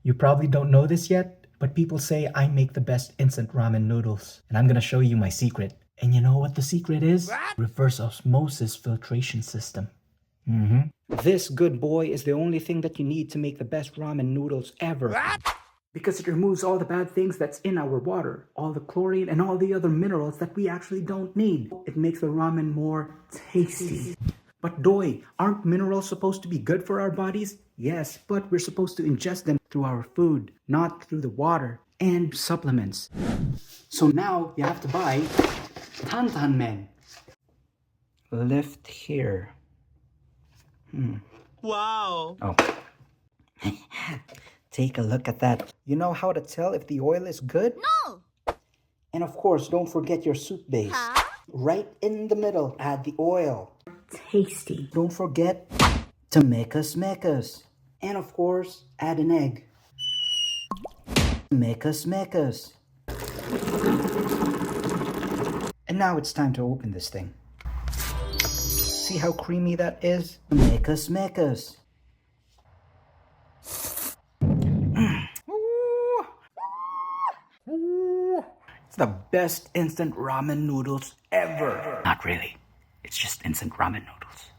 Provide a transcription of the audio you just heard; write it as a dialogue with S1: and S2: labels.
S1: You probably don't know this yet, but people say I make the best instant ramen noodles. And I'm gonna show you my secret. And you know what the secret is? What? Reverse osmosis filtration system. This good boy is the only thing that you need to make the best ramen noodles ever. What? Because it removes all the bad things that's in our water, all the chlorine and all the other minerals that we actually don't need. It makes the ramen more tasty. But Doi, aren't minerals supposed to be good for our bodies? Yes, but we're supposed to ingest them through our food, not through the water and supplements. So now you have to buy Tantan Men. Lift here. Wow. Oh. Take a look at that. You know how to tell if the oil is good?
S2: No!
S1: And of course, don't forget your soup base.
S2: Huh?
S1: Right in the middle, add the oil.
S2: Tasty.
S1: Don't forget to make us. And of course, add an egg. Make us. And now it's time to open this thing. See how creamy that is? Make us. It's the best instant ramen noodles ever. Not really. It's just instant ramen noodles.